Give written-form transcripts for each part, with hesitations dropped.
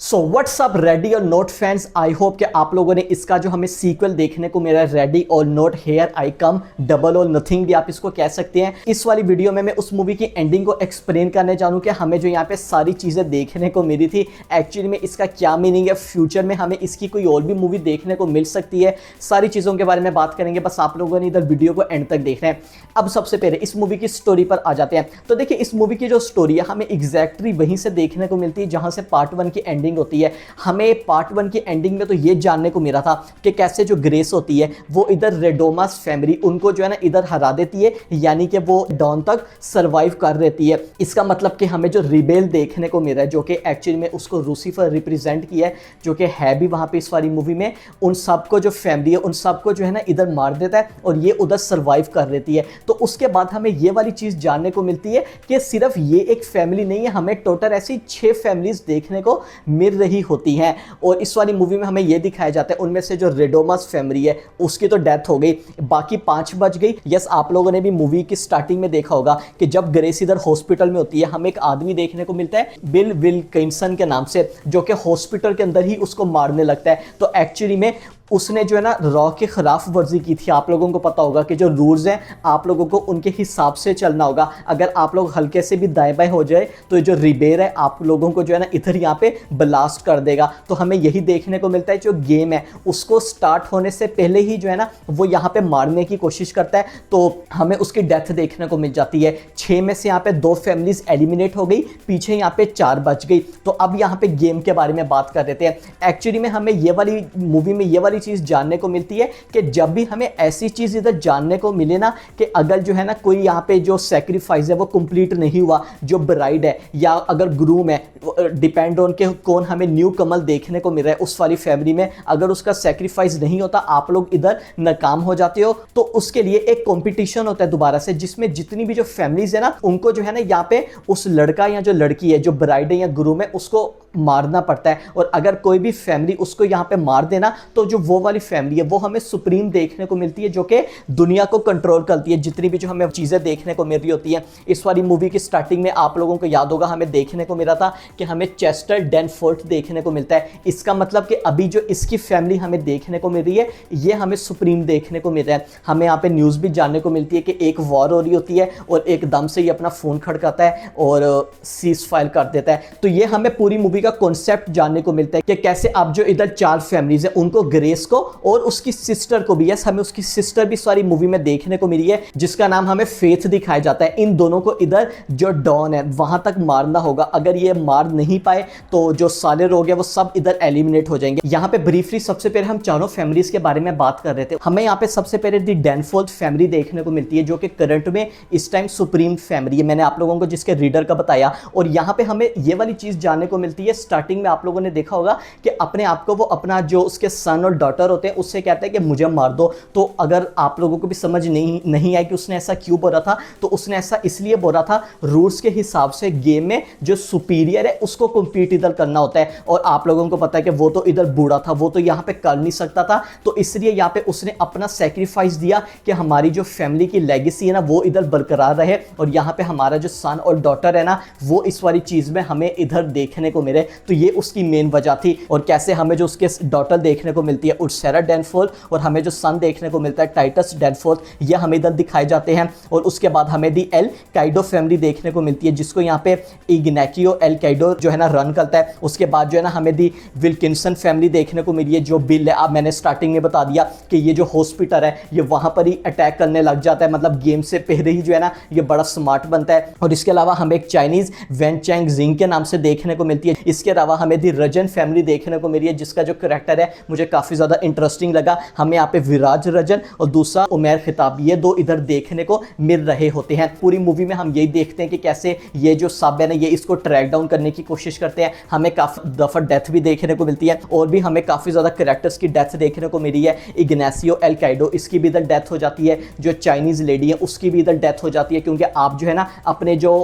So what's up ready और note fans, I hope कि आप लोगों ने इसका जो हमें सीक्वल देखने को मिला है, रेडी और note here I come double और नथिंग भी आप इसको कह सकते हैं। इस वाली वीडियो में मैं उस मूवी की एंडिंग को एक्सप्लेन करने जानूँ कि हमें जो यहाँ पे सारी चीज़ें देखने को मिली थी एक्चुअली में इसका क्या मीनिंग है, फ्यूचर में हमें इसकी कोई और भी मूवी देखने को मिल सकती है। सारी चीज़ों के बारे में बात करेंगे, बस आप लोगों ने इधर वीडियो को एंड तक देखना है। अब सबसे पहले इस मूवी की स्टोरी पर आ जाते हैं। तो देखिए, इस मूवी की जो स्टोरी है हमें एग्जैक्टली वहीं से देखने को मिलती है जहाँ से पार्ट 1 की एंडिंग होती है। हमें पार्ट 1 की एंडिंग में तो ये जानने को मिला था कि कैसे जो ग्रेस होती है वो इधर रेडोमास फैमिली उनको जो है ना इधर हरा देती है, यानी कि वो डॉन तक सरवाइव कर रहती है। इसका मतलब कि हमें जो रिबेल देखने को मिला है, जो कि एक्चुअली में उसको लूसीफर रिप्रेजेंट किया है, जो कि है भी वहां पे इस वाली मूवी में, उन सबको जो फैमिली है उन सबको जो है ना इधर मार देता है और ये उधर सरवाइव कर रहती है। तो उसके बाद हमें ये वाली चीज जानने को मिलती है कि सिर्फ ये एक फैमिली नहीं है, हमें टोटल ऐसी 6 फैमिलीज देखने को मिल रही होती हैं। और इस वाली मूवी में हमें यह दिखाया जाता है उनमें से जो रेडोमास फैमिली है उसकी तो डेथ हो गई, बाकी 5 बच गई। यस, आप लोगों ने भी मूवी की स्टार्टिंग में देखा होगा कि जब ग्रेस इधर हॉस्पिटल में होती है, हमें एक आदमी देखने को मिलता है बिल विल्किंसन के नाम से, जो कि हॉस्पिटल के अंदर ही उसको मारने लगता है। तो एक्चुअली में उसने जो है ना रॉ के खिलाफ वर्जी की थी। आप लोगों को पता होगा कि जो रूल्स हैं आप लोगों को उनके हिसाब से चलना होगा। अगर आप लोग हल्के से भी दाएं बाएं हो जाए तो जो रिबेर है आप लोगों को जो है ना इधर यहाँ पे ब्लास्ट कर देगा। तो हमें यही देखने को मिलता है, जो गेम है उसको स्टार्ट होने से पहले ही जो है ना वो यहाँ पे मारने की कोशिश करता है, तो हमें उसकी डेथ देखने को मिल जाती है। 6 में से यहाँ पे 2 फैमिलीज एलिमिनेट हो गई, पीछे यहाँ पे 4 बच गई। तो अब यहाँ पे गेम के बारे में बात कर रहे थे। एक्चुअली में हमें ये वाली मूवी में ये वाली चीज जानने को मिलती है कि जब भी हमें ऐसी चीज इधर जानने को मिले ना कि अगर जो है ना कोई यहाँ पे जो सैक्रिफाइस है वो कंप्लीट नहीं हुआ, जो ब्राइड है या अगर ग्रूम है, डिपेंड ऑन के कौन हमें न्यू कमल देखने को मिल रहा है उस वाली फैमिली में, अगर उसका सैक्रिफाइस नहीं होता, आप लोग इधर नाकाम हो जाते हो, तो उसके लिए एक कंपटीशन होता है दोबारा से, जिसमें जितनी भी जो फैमिलीज है ना उनको जो है ना यहाँ पे उस लड़का या जो लड़की है, जो ब्राइड है या ग्रूम है, उसको मारना पड़ता है। और अगर कोई भी फैमिली उसको यहाँ पे मार देना तो जो वो वाली फैमिली है वो हमें सुप्रीम देखने को मिलती है, जो कि दुनिया को कंट्रोल करती है। जितनी भी जो हमें चीजें देखने को मिल रही होती है, इस वाली मूवी की स्टार्टिंग में आप लोगों को याद होगा हमें देखने को मिला था कि हमें चेस्टर डैनफोर्थ देखने को मिलता है। इसका मतलब कि अभी जो इसकी फैमिली हमें देखने को मिल रही है ये हमें सुप्रीम देखने को मिल रहा है। हमें यहाँ पे न्यूज भी जानने को मिलती है कि एक वॉर हो रही होती है और एकदम से ये अपना फोन खड़काता है और सीज फायर कर देता है। तो ये हमें पूरी मूवी का कॉन्सेप्ट जानने को मिलता है कि कैसे अब जो इधर 4 फैमिलीज है उनको, ग्रेस को और उसकी सिस्टर को भी, यस हमें उसकी सिस्टर भी सारी मूवी में देखने को मिली है, जिसका नाम हमें फेथ दिखाया जाता है। इन दोनों को इधर जो डॉन है वहां तक मारना होगा। अगर ये मार नहीं पाए तो जो सारे लोग हैं वो सब इधर एलिमिनेट हो जाएंगे। यहाँ पे ब्रीफली सबसे पहले हम चारों फैमिलीज के बारे में बात कर रहे थे। हमें यहाँ पे सबसे पहले दी डैनफोर्थ फैमिली देखने को मिलती है, जो कि करंट में इस टाइम सुप्रीम फैमिली है। मैंने आप लोगों को जिसके रीडर का बताया, और यहाँ पे हमें ये वाली चीज जानने को मिलती है। स्टार्टिंग में आप लोगों ने देखा होगा कि अपने आप को वो अपना जो उसके सन और डॉटर होते हैं उससे कहता है कि मुझे मार दो। तो अगर आप लोगों को भी समझ नहीं आई कि उसने ऐसा क्यों बोला था, तो उसने ऐसा इसलिए बोला था, रूल्स के हिसाब से गेम में जो सुपीरियर है उसको कंपीट इधर करना होता है। और आप लोगों को पता है कि वो तो इधर बूढ़ा था, वो तो यहाँ पे कर नहीं सकता था, तो इसलिए यहाँ पे उसने अपना सैक्रिफाइस दिया कि हमारी जो फैमिली की लेगेसी है ना वो इधर बरकरार रहे और यहाँ पे हमारा जो सन और डॉटर है ना वो इस वाली चीज में हमें इधर देखने को मिले। तो ये उसकी मेन वजह थी। और कैसे हमें जो उसके डॉटर देखने को मिलती है उर्सेरा डैनफोर्थ, और हमें जो सन देखने को मिलता है टाइटस डैनफोर्थ, ये हमें इधर दिखाए जाते हैं। और उसके बाद हमें दी एल काइडो फैमिली देखने को मिलती है, जिसको यहाँ पे इग्नैकियो एल काइडो जो है ना रन करता है। उसके बाद जो है ना हमें दी विल्किंसन फैमिली देखने को मिली है, जो बिल है, अब मैंने स्टार्टिंग में बता दिया कि ये जो हॉस्पिटल है ये वहां पर ही अटैक करने लग जाता है, मतलब गेम से पहले ही जो है ना ये बड़ा स्मार्ट बनता है। और इसके अलावा हमें एक चाइनीज वेन चैंग जिंग के नाम से देखने को मिलती है। इसके अलावा हमें दी रजन फैमिली देखने को मिली है, जिसका जो करैक्टर है मुझे काफी ज्यादा इंटरेस्टिंग लगा। हमें यहाँ पे विराज रजन और दूसरा उमैर खिताब, ये 2 इधर देखने को मिल रहे होते हैं। पूरी मूवी में हम यही देखते हैं कि कैसे ये जो सब है ना ये इसको ट्रैक डाउन करने की कोशिश करते हैं। हमें काफी दफा डेथ भी देखने को मिलती है और भी हमें काफी ज्यादा कैरेक्टर्स की डेथ देखने को मिली है। इग्नासियो एल काइडो, इसकी भी इधर डेथ हो जाती है। जो चाइनीज लेडी है उसकी भी इधर डेथ हो जाती है, क्योंकि आप जो है ना अपने जो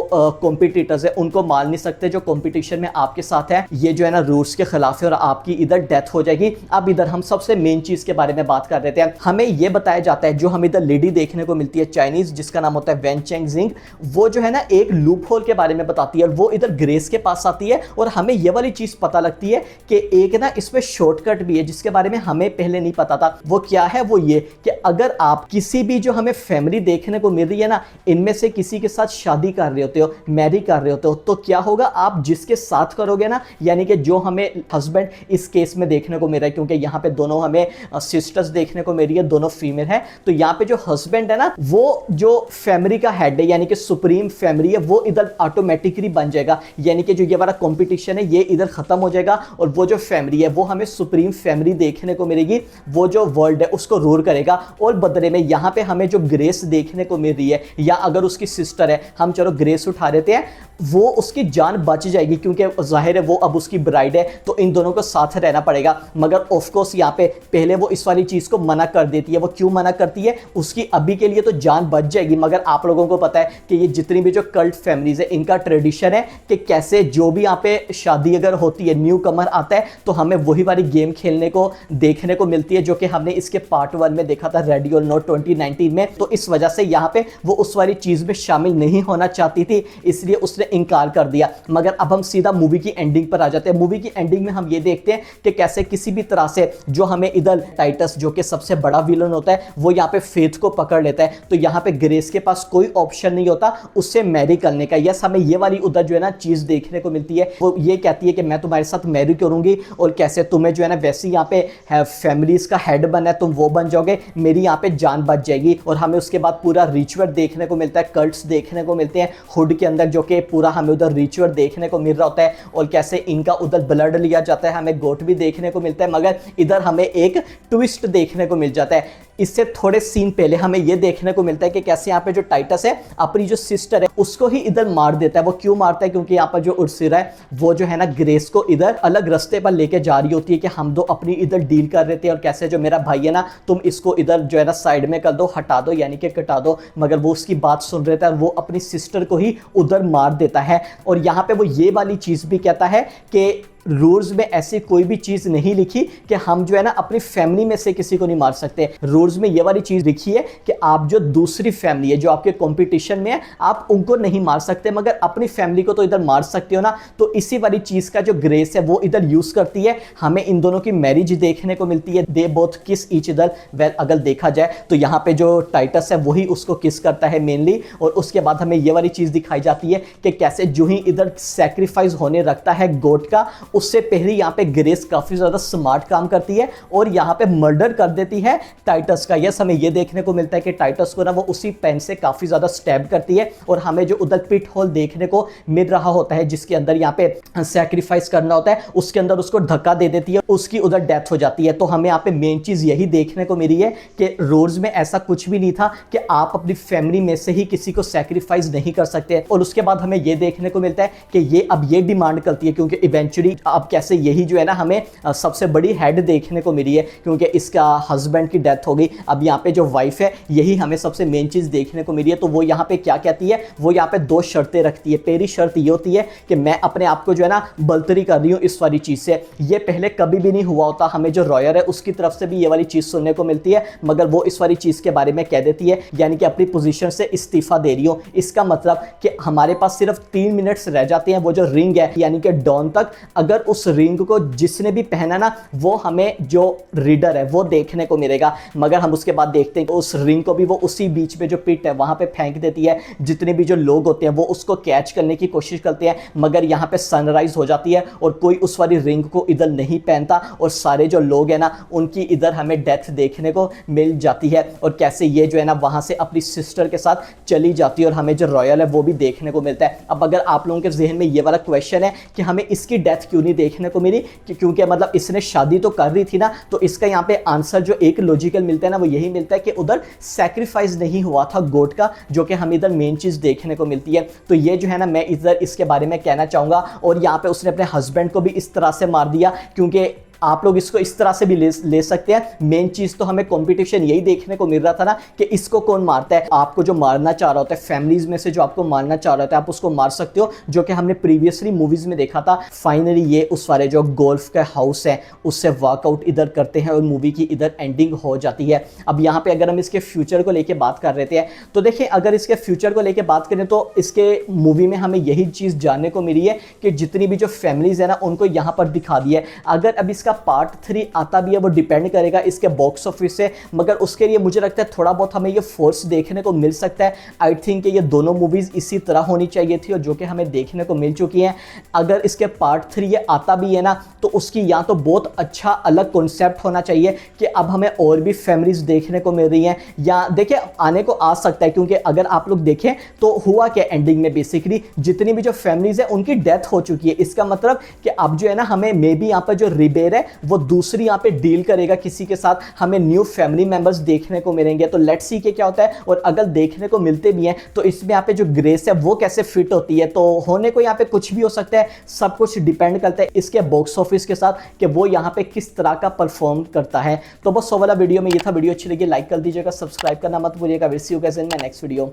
कॉम्पिटिटर्स है उनको मार नहीं सकते जो कॉम्पिटिशन में आपके साथ है ये जो है ना रूल्स के खिलाफ है और आपकी इधर डेथ हो जाएगी। अब इधर हम सबसे मेन चीज के बारे में बात कर रहे थे। हमें ये बताया जाता है जो हमें इधर लेडी देखने को मिलती है चाइनीज, जिसका नाम होता है वेन चेंग जिंग, वो जो है ना एक लूप होल के बारे में बताती है और वो इधर ग्रेस के पास आती है और हमें ये वाली चीज पता लगती है कि एक ना इसमें शॉर्टकट भी है जिसके बारे में हमें पहले नहीं पता था। वो क्या है? वो ये कि अगर आप किसी भी जो हमें फैमिली देखने को मिल रही है ना, इनमें से किसी के साथ शादी कर रहे होते हो, मैरी कर रहे होते हो, तो क्या होगा, आप जिसके साथ करोगे ना, यानी कि जो हमें हस्बैंड इस केस में देखने को मिल रहा है, क्योंकि यहाँ पे दोनों हमें सिस्टर्स देखने को मिल रही है, दोनों फीमेल है, तो यहाँ पे जो हस्बैंड है ना वो जो फैमिली का हेड है यानी कि सुप्रीम फैमिली है, वो इधर ऑटोमेटिकली बन जाएगा। यानी कि जो ये वाला कंपटीशन है ये इधर खत्म हो जाएगा और वो जो फैमिली है वो हमें सुप्रीम फैमिली देखने को मिलेगी, वो जो वर्ल्ड है उसको रूल करेगा। और बदले में यहाँ पे हमें जो ग्रेस देखने को मिल रही है, या अगर उसकी सिस्टर है, हम चलो ग्रेस उठा देते हैं, वो उसकी जान बच जाएगी क्योंकि जाहिर है वो अब उसकी ब्राइड है, तो इन दोनों को साथ रहना पड़ेगा। मगर ऑफ कोर्स यहाँ पे पहले वो इस वाली चीज को मना कर देती है। वो क्यों मना करती है? उसकी अभी के लिए तो जान बच जाएगी, मगर आप लोगों को पता है कि ये जितनी भी जो कल्ट फैमिलीज है इनका ट्रेडिशन है कि कैसे जो भी यहाँ पे शादी अगर होती है, न्यू कमर आता है तो हमें वही वाली गेम खेलने को देखने को मिलती है जो कि हमने इसके पार्ट 1 में देखा था, रेडी और नॉट 2019 में। तो इस वजह से यहाँ पे वो उस वाली चीज में शामिल नहीं होना चाहती थी, इसलिए उसने इनकार कर दिया। मगर अब हम सीधा मूवी की एंडिंग पर आ जाते हैं। मूवी की एंडिंग में हम ये देखते हैं कि कैसे किसी भी तरह से जो हमें इधर टाइटस जो कि सबसे बड़ा विलन होता है वो यहाँ पे फेथ को पकड़ लेता है। तो यहाँ पे ग्रेस के पास कोई ऑप्शन नहीं होता उससे मैरी करने का। यस, हमें ये वाली उधर जो है ना चीज देखने को मिलती है। वो ये कहती है कि मैं तुम्हारे साथ मैरी करूंगी और कैसे तुम्हें जो है ना वैसे यहाँ पे फैमिलीज का हेड बनना है, तुम वो बन जाओगे, मेरी यहाँ पे जान बच जाएगी। और हमें उसके बाद पूरा रिचुअल देखने को मिलता है, कल्ट्स देखने को मिलते हैं हुड के अंदर, जो कि पूरा हमें उधर रिचुअल देखने को मिल रहा होता है और कैसे इनका उधर ब्लड लिया जाता है। हमें गोट भी देखने को मिलता है, मगर इधर हमें एक ट्विस्ट देखने को मिल जाता है। इससे थोड़े सीन पहले हमें यह देखने को मिलता है कि कैसे यहाँ पे जो टाइटस है अपनी जो सिस्टर है उसको ही इधर मार देता है। वो क्यों मारता है? क्योंकि यहाँ पर जो उर्सिरा है वो जो है ना ग्रेस को इधर अलग रास्ते पर लेके जा रही होती है कि हम दो अपनी इधर डील कर रहे थे और कैसे जो मेरा भाई है ना तुम इसको इधर जो है ना साइड में कर दो, हटा दो, यानी कि कटा दो। मगर वो उसकी बात सुन रहे थे और वो अपनी सिस्टर को ही उधर मार देता है। और यहाँ पे वो ये वाली चीज भी कहता है कि रूल्स में ऐसी कोई भी चीज नहीं लिखी कि हम जो है ना अपनी फैमिली में से किसी को नहीं मार सकते। रूल्स में ये वाली चीज लिखी है कि आप जो दूसरी फैमिली है जो आपके कंपटीशन में है आप उनको नहीं मार सकते, मगर अपनी फैमिली को तो इधर मार सकते हो ना। तो इसी वाली चीज का जो ग्रेस है वो इधर यूज करती है। हमें इन दोनों की मैरिज देखने को मिलती है, दे बोथ किस ईच अदर। वेल, अगर देखा जाए तो यहाँ पे जो टाइटस है वही उसको किस करता है मेनली। और उसके बाद हमें ये वाली चीज दिखाई जाती है कि कैसे जो ही इधर सैक्रिफाइस होने रखता है गोट का, उससे पहले यहाँ पे ग्रेस काफी ज्यादा स्मार्ट काम करती है और यहाँ पे मर्डर कर देती है टाइटस का। यस, हमें ये देखने को मिलता है कि टाइटस को ना वो उसी पेन से काफी ज्यादा स्टैब करती है और हमें जो उधर पिट होल देखने को मिल रहा होता है जिसके अंदर यहाँ पे सैक्रिफाइस करना होता है, उसके अंदर उसको धक्का दे देती है, उसकी उधर डेथ हो जाती है। तो हमें यहाँ पे मेन चीज यही देखने को मिली है कि रूल्स में ऐसा कुछ भी नहीं था कि आप अपनी फैमिली में से ही किसी को सैक्रिफाइस नहीं कर सकते। और उसके बाद हमें ये देखने को मिलता है कि ये अब ये डिमांड करती है, क्योंकि इवेंचुअली अब कैसे यही जो है ना हमें सबसे बड़ी हेड देखने को मिली है, क्योंकि इसका हस्बैंड की डेथ हो गई। अब यहाँ पे जो वाइफ है यही हमें सबसे मेन चीज देखने को मिली है। तो वो यहाँ पे क्या कहती है? वो यहाँ पे 2 शर्तें रखती है। पहली शर्त ये होती है कि मैं अपने आप को जो है ना बलतरी कर रही हूँ इस वाली चीज से। ये पहले कभी भी नहीं हुआ होता। हमें जो रॉयर है उसकी तरफ से भी ये वाली चीज सुनने को मिलती है, मगर वो इस वाली चीज के बारे में कह देती है, यानी कि अपनी पोजीशन से इस्तीफा दे रही हूँ। इसका मतलब कि हमारे पास सिर्फ 3 मिनट्स रह जाते हैं वो जो रिंग है यानी कि डॉन तक। अगर उस रिंग को जिसने भी पहना ना वो हमें जो रीडर है वो देखने को मिलेगा। मगर हम उसके बाद देखते हैं उस रिंग को भी वो उसी बीच में जो पिट है वहां पे फेंक देती है। जितने भी जो लोग होते हैं वो उसको कैच करने की कोशिश करते हैं, मगर यहाँ पे सनराइज हो जाती है और कोई उस वाली रिंग को इधर नहीं पहनता और सारे जो लोग हैं ना उनकी इधर हमें डेथ देखने को मिल जाती है। और कैसे ये जो है ना वहां से अपनी सिस्टर के साथ चली जाती है और हमें जो रॉयल है वो भी देखने को मिलता है। अब अगर आप लोगों के जहन में ये वाला क्वेश्चन है कि हमें इसकी डेथ क्यों नहीं देखने को मिली, क्योंकि मतलब इसने शादी तो कर रही थी ना, तो इसका यहाँ पे आंसर जो एक लॉजिकल मिलता है ना वो यही मिलता है कि उधर सैक्रिफाइस नहीं हुआ था गोट का, जो कि हम इधर मेन चीज देखने को मिलती है। तो ये जो है ना मैं इधर इसके बारे में कहना चाहूंगा। और यहाँ पे उसने अपने हस्बैंड को भी इस तरह से मार दिया, क्योंकि आप लोग इसको इस तरह से भी ले सकते हैं। मेन चीज तो हमें कंपटीशन यही देखने को मिल रहा था ना कि इसको कौन मारता है। आपको जो मारना चाह रहा होता है, फैमिलीज में से जो आपको मारना चाह रहा होता है, आप उसको मार सकते हो, जो कि हमने प्रीवियसली मूवीज में देखा था। फाइनली ये उस वाले जो गोल्फ का हाउस है उससे वर्कआउट इधर करते हैं और मूवी की इधर एंडिंग हो जाती है। अब यहाँ पे अगर हम इसके फ्यूचर को लेके बात कर रहे थे, तो देखिए अगर इसके फ्यूचर को लेके बात करें तो इसके मूवी में हमें यही चीज जानने को मिली है कि जितनी भी जो फैमिलीज है ना उनको यहाँ पर दिखा दिया है। अगर अब इसका पार्ट 3 आता भी है वो डिपेंड करेगा इसके बॉक्स ऑफिस से, मगर उसके लिए मुझे लगता है थोड़ा बहुत हमें ये फोर्स देखने को मिल सकता है। आई थिंक ये दोनों मूवीज इसी तरह होनी चाहिए थी और जो कि हमें देखने को मिल चुकी हैं। अगर इसके पार्ट 3 ये आता भी है ना तो उसकी या तो बहुत अच्छा अलग कॉन्सेप्ट होना चाहिए कि अब हमें और भी फैमिलीज देखने को मिल रही हैं, या देखिए आने को आ सकता है, क्योंकि अगर आप लोग देखें तो हुआ क्या एंडिंग में, बेसिकली जितनी भी जो फैमिलीज है उनकी डेथ हो चुकी है। इसका मतलब कि अब जो है ना हमें मे बी यहाँ पर जो रिबेर है वो दूसरी यहाँ पे डील करेगा किसी के साथ, हमें न्यू फैमिली मेंबर्स देखने को मिलेंगे। तो लेट्स सी के क्या होता है, और अगर देखने को मिलते भी हैं तो इसमें यहाँ पे जो ग्रेस है वो कैसे फिट होती है। तो होने को यहाँ पे कुछ भी हो सकता है, सब कुछ डिपेंड करता है इसके बॉक्स ऑफिस के साथ कि वो यहाँ पे किस तरह का परफॉर्म करता है। तो बस 100 वाला वीडियो में ये था। वीडियो अच्छी लगी लाइक कर दीजिएगा, सब्सक्राइब करना मत भूलिएगा। Will see you guys in my next video.